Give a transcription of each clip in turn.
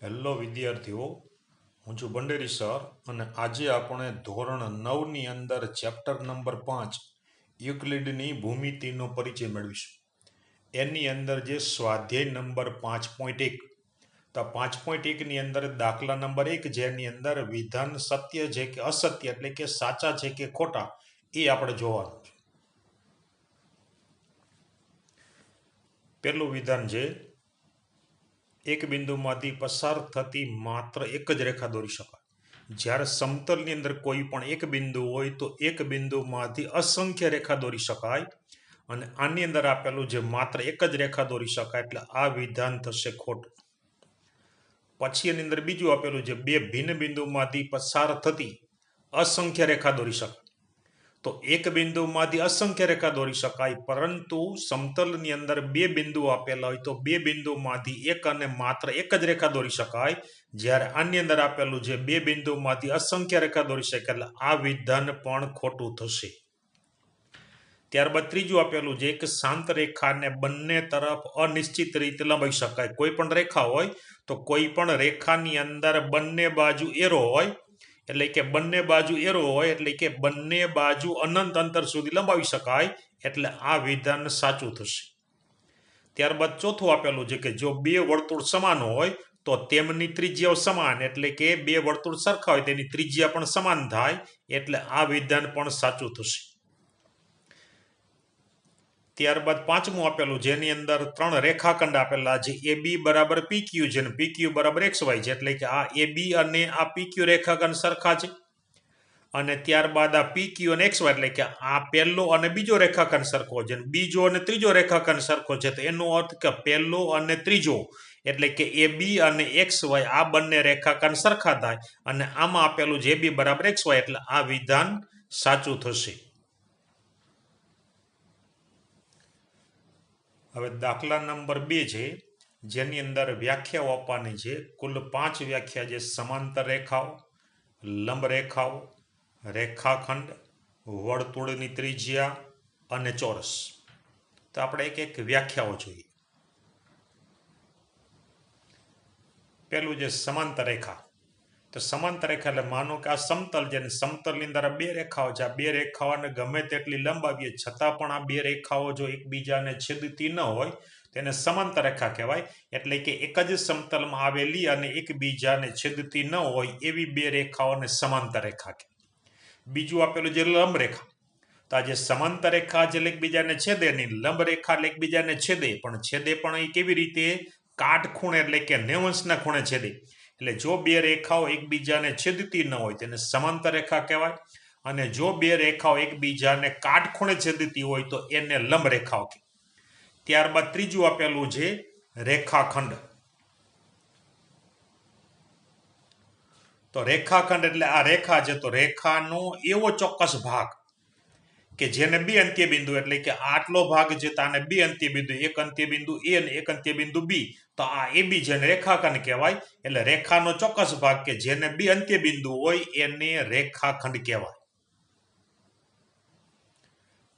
Hello વિદ્યાર્થીઓ, હું છું ભંડેરી સર અને આજે આપણે ધોરણ 9ની અંદર ચેપ્ટર નંબર 5 યુક્લિડની ભૂમિતિનો પરિચય મેળવીશું. એની અંદર જે સ્વાધ્યાય નંબર 5.1 તો 5.1ની અંદર દાખલા નંબર 1 જેની અંદર વિધાન સત્ય છે કે અસત્ય એટલે કે સાચા છે કે ખોટા એ આપણે જોવાનું છે. પહેલું વિધાન છે એક બિંદુમાંથી પસાર થતી માત્ર એક જ રેખા દોરી શકાય. જ્યારે સમતલની અંદર કોઈ પણ એક બિંદુ હોય તો એક બિંદુમાંથી અસંખ્ય રેખા દોરી શકાય અને આની અંદર આપેલું જે માત્ર એક જ રેખા દોરી શકાય એટલે આ વિધાન થશે ખોટું. પછી એની અંદર બીજું આપેલું છે બે ભિન્ન બિંદુમાંથી પસાર થતી અસંખ્ય રેખા દોરી શકાય. તો એક બિંદુમાંથી અસંખ્ય રેખા દોરી શકાય, પરંતુ સમતલની અંદર બે બિંદુ આપેલા હોય તો બે બિંદુમાંથી એક અને માત્ર એક જ રેખા દોરી શકાય. જ્યારે આની અંદર આપેલું છે બે બિંદુમાંથી અસંખ્ય રેખા દોરી શકાય એટલે આ વિધાન પણ ખોટું થશે. ત્યારબાદ ત્રીજું આપેલું છે કે શાંત રેખાને બંને તરફ અનિશ્ચિત રીતે લંબાવી શકાય. કોઈ પણ રેખા હોય તો કોઈ પણ રેખાની અંદર બંને બાજુ એરો હોય એટલે કે બંને બાજુ એરો હોય એટલે કે બંને બાજુ અનંત અંતર સુધી લંબાવી શકાય એટલે આ વિધાન સાચું થશે. ત્યારબાદ ચોથું આપેલું છે કે જો બે વર્તુળ સમાન હોય તો તેમની ત્રિજ્યાઓ સમાન એટલે કે બે વર્તુળ સરખા હોય તેની ત્રિજ્યા પણ સમાન થાય એટલે આ વિધાન પણ સાચું થશે. ત્યારબાદ પાંચમું આપેલું જેની અંદર ત્રણ રેખાખંડ આપેલા છે એ બી બરાબર પીક્યુ છે અને પીક્યુ બરાબર XY છે એટલે કે આ એ બી અને આ પીક્યુ રેખાખંડ સરખા છે. અને ત્યારબાદ આ પીક્યુ અને XY એટલે કે આ પહેલો અને બીજો રેખાખંડ સરખો છે, બીજો અને ત્રીજો રેખાખંડ સરખો છે. તો એનો અર્થ કે પહેલો અને ત્રીજો એટલે કે એ બી અને XY આ બંને રેખાખંડ સરખા થાય અને આમાં આપેલું છે એ બી બરાબર XY એટલે આ વિધાન સાચું થશે. હવે દાખલા નંબર 2 છે જેની અંદર વ્યાખ્યાઓ આપવાની છે. કુલ 5 વ્યાખ્યા છે: સમાંતર રેખાઓ, લંબ રેખાઓ, રેખાખંડ, વર્તુળની ત્રિજ્યા અને ચોરસ. તો આપણે એક એક વ્યાખ્યાઓ જોઈએ. પહેલું છે સમાંતર રેખા. તો સમાંતર રેખા એટલે માનો કે આ સમતલ છે અને સમતલની અંદર બે રેખાઓ છે. આ બે રેખાઓને ગમે તેટલી લંબાવીએ છતાં પણ આ બે રેખાઓ જો એકબીજાને છેદતી ન હોય તેને સમાંતર રેખા કહેવાય. એટલે કે એક જ સમતલમાં આવેલી અને એકબીજાને છેદતી ન હોય એવી બે રેખાઓને સમાંતર રેખા કહેવાય. બીજું આપેલું છે લંબ રેખા. તો આ જે સમાંતર રેખા છે એકબીજાને છેદે નહીં, લંબ રેખા એટલે એકબીજાને છેદે પણ એ કેવી રીતે? કાટખૂણે એટલે કે 90°ના ખૂણે છેદે. એટલે જો બે રેખાઓ એકબીજાને છેદતી ન હોય તેને સમાંતર રેખા કહેવાય અને જો બે રેખાઓ એકબીજાને કાટખૂણે છેદતી હોય તો એને લંબ રેખાઓ કહેવાય. ત્યારબાદ ત્રીજું આપેલું છે રેખાખંડ. તો રેખાખંડ એટલે આ રેખા છે તો રેખાનો એવો ચોક્કસ ભાગ કે જેને બે અંત્ય બિંદુ એટલે કે આટલો ભાગ છે તો આને બે અંત્ય બિંદુ, એક અંત્ય બિંદુ A અને એક અંત્ય બિંદુ B, તો આ AB જેને રેખાખંડ કહેવાય. એટલે રેખાનો ચોક્કસ ભાગ કે જેને બે અંત્ય બિંદુ હોય એને રેખાખંડ કહેવાય.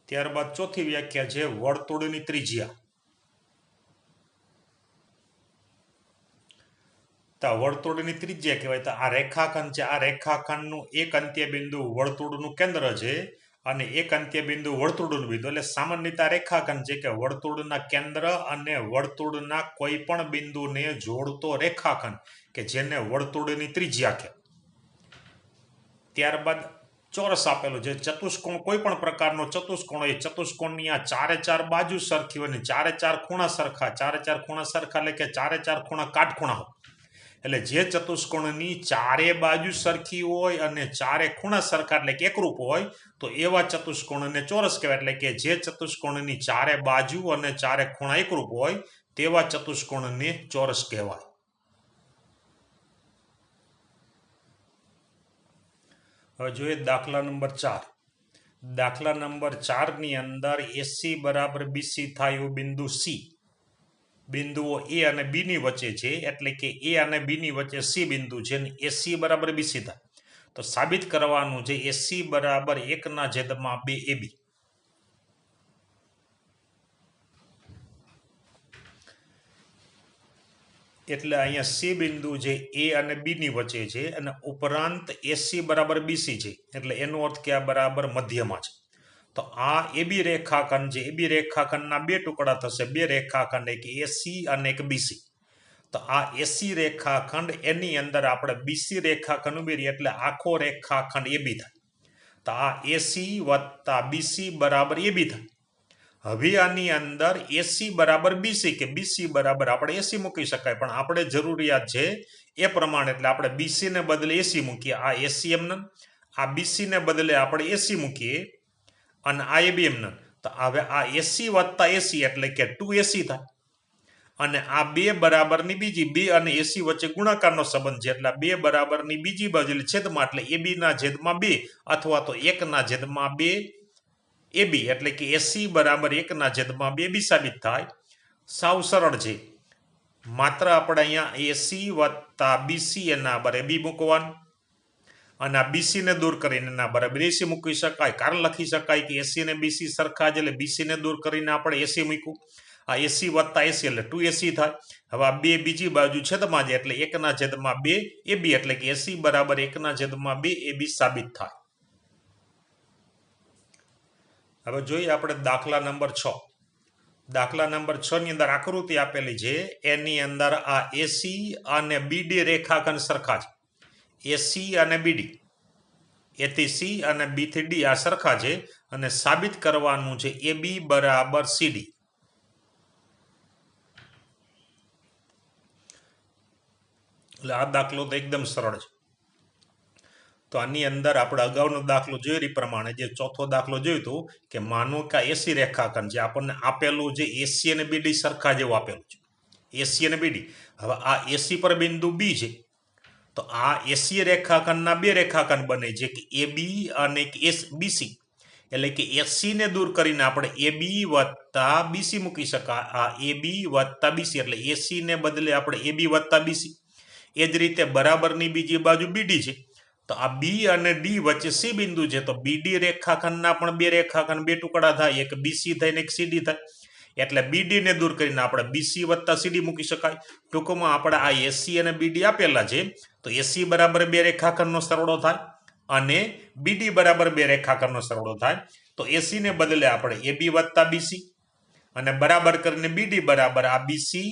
ત્યારબાદ ચોથી વ્યાખ્યા છે વર્તુળની ત્રિજ્યા. તો વર્તુળની ત્રિજ્યા કહેવાય તો આ રેખાખંડ છે, આ રેખાખંડનું એક અંત્ય બિંદુ વર્તુળનું કેન્દ્ર છે અને એક અંત્ય બિંદુ વર્તુળનું બિંદુ. એટલે સામાન્ય રીતે રેખાખંડ છે કે વર્તુળના કેન્દ્ર અને વર્તુળના કોઈ પણ બિંદુને જોડતો રેખાખંડ કે જેને વર્તુળની ત્રિજ્યા કહેવાય. ત્યારબાદ ચોરસ આપેલું છે. ચતુષ્કોણ કોઈ પણ પ્રકારનો ચતુષ્કોણ હોય, ચતુષ્કોણની આ ચારે ચાર બાજુ સરખી હોય ને ચારે ચાર ખૂણા સરખા, ચારે ચાર ખૂણા સરખા એટલે કે ચારે ચાર ખૂણા કાટખૂણા હોય. એટલે જે ચતુષ્કોણની ચારે બાજુ સરખી હોય અને ચારે ખૂણા સરખા એટલે કે એકરૂપ હોય તો એવા ચતુષ્કોણને ચોરસ કહેવાય. એટલે કે જે ચતુષ્કોણની ચારે બાજુ અને ચારે ખૂણા એકરૂપ હોય તેવા ચતુષ્કોણને ચોરસ કહેવાય. હવે જોઈએ દાખલા નંબર 4. દાખલા નંબર 4ની અંદર AC બરાબર BC થાય એવું બિંદુ C બિંદુઓ A અને B ની વચ્ચે છે એટલે કે A અને B ની વચ્ચે C બિંદુ છે અને AC બરાબર BC થાય. તો સાબિત કરવાનું છે AC બરાબર 1/2AB. એટલે અહીંયા સી બિંદુ જે એ અને બી ની વચ્ચે છે અને ઉપરાંત એસી બરાબર બીસી છે એટલે એનો અર્થ કે આ બરાબર મધ્યમાં છે. તો આ એબી રેખાખંડ જે એબી રેખાખંડના બે ટુકડા થશે, બે રેખાખંડ, એક એસી અને એક બીસી. તો આ એસી રેખાખંડ એની અંદર આપણે બીસી રેખાખંડ ઉમેરીએ એટલે આખો રેખાખંડ એબી થાય. તો આ એસી વત્તા બીસી બરાબર એબી થાય. હવે આની અંદર એસી બરાબર બીસી કે બીસી બરાબર આપણે એસી મૂકી શકાય, પણ આપણે જરૂરિયાત છે એ પ્રમાણે એટલે આપણે બીસી ને બદલે એસી મૂકીએ. આ એસી એમને, આ બીસી ને બદલે આપણે એસી મૂકીએ અને આ એબી એમને. તો હવે આ એસી વત્તા એસી એટલે કે 2AC થાય. અને આ બે બરાબરની બીજી, બે અને એસી વચ્ચે ગુણાકારનો સંબંધ છે એટલે બે બરાબરની બીજી બાજુ એટલે છેદમાં એટલે એબી ના છેદમાં 2 અથવા તો 1 ના છેદમાં 2 એબી એટલે કે એસી બરાબર 1 ના છેદમાં 2 બી સાબિત થાય. સાવ સરળ છે. માત્ર આપણે અહીંયા એસી વત્તા બીસી એના બરાબર બી મૂકવાનું અને આ બીસી ને દૂર કરીને એના બરાબર એસી મૂકી શકાય. કારણ લખી શકાય કે એસી ને બીસી સરખા છે એટલે બીસી ને દૂર કરીને આપણે એસી મૂક્યું. આ એસી વત્તા એસી એટલે 2AC થાય. હવે આ બે બીજી બાજુ છેદમાં છે એટલે 1 ના છેદમાં 2 એબી એટલે કે એસી બરાબર 1 ના છેદમાં 2 એબી સાબિત થાય. હવે જોઈએ આપણે દાખલા નંબર 6. દાખલા નંબર 6 ની અંદર આકૃતિ આપેલી છે, એની અંદર આ એસી અને બીડી રેખાખંડ સરખા છે. એસી અને બીડી, એ થી સી અને બી થી ડી આ સરખા છે અને સાબિત કરવાનું છે એબી બરાબર સીડી. એટલે આ દાખલો તો એકદમ સરળ છે. તો આની અંદર આપણે અગાઉનો દાખલો જોયો એ પ્રમાણે જે ચોથો દાખલો જોયો હતો કે માનો કે એસી રેખાખંડ જે આપણને આપેલું છે એસી અને બીડી સરખા જેવું આપેલું છે, એસી અને બીડી. હવે આ એસી પર બિંદુ બી છે તો આ એસી રેખાખંડના બે રેખાખંડ બને છે કે એબી અને એક બીસી એટલે કે એસી ને દૂર કરીને આપણે એબી વત્તા બીસી મૂકી શકાય. આ એબી વત્તા બીસી એટલે એસી ને બદલે આપણે એબી વત્તા બીસી. એ જ રીતે બરાબરની બીજી બાજુ બીડી છે તો આ બી અને ડી વચ્ચે સી બિંદુ છે તો બીડી રેખાખંડના પણ બે રેખાખંડ બે ટુકડા થાય, એક બીસી થાય ને એક સીડી થાય. એટલે બીડી ને દૂર કરીને આપણે બીસી વત્તા સીડી મૂકી શકાય. ટૂંકમાં આપણે આ એસી અને બીડી આપેલા છે તો એસી બરાબર બે રેખાખંડનો સરવાળો થાય અને બીડી બરાબર બે રેખાખંડનો સરવાળો થાય. તો એસી ને બદલે આપણે એબી વત્તા બીસી અને બરાબર કરીને બીડી બરાબર આ બીસી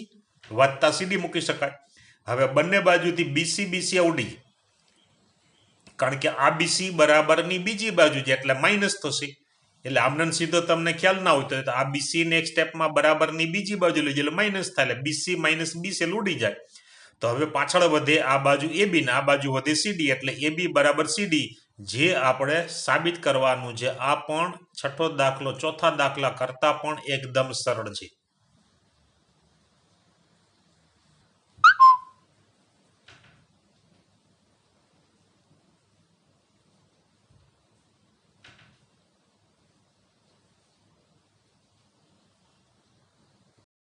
વત્તા સીડી મૂકી શકાય. હવે બંને બાજુથી બીસી બીસી ઉડી, કારણ કે આ બીસી બરાબરની બીજી બાજુ છે એટલે માઇનસ થશે. એટલે આમનો સીધો તમને ખ્યાલ ના હોય તો આ બીસી ને એક સ્ટેપમાં બરાબરની બીજી બાજુ લઈ જાય એટલે માઇનસ થાય એટલે બીસી માઇનસ બીસી ઉડી જાય. તો હવે પાછળ વધે આ બાજુ એબી ને આ બાજુ વધે સીડી એટલે એબી બરાબર સીડી જે આપણે સાબિત કરવાનું છે. આ પણ છઠ્ઠો દાખલો ચોથા દાખલા કરતા પણ એકદમ સરળ છે.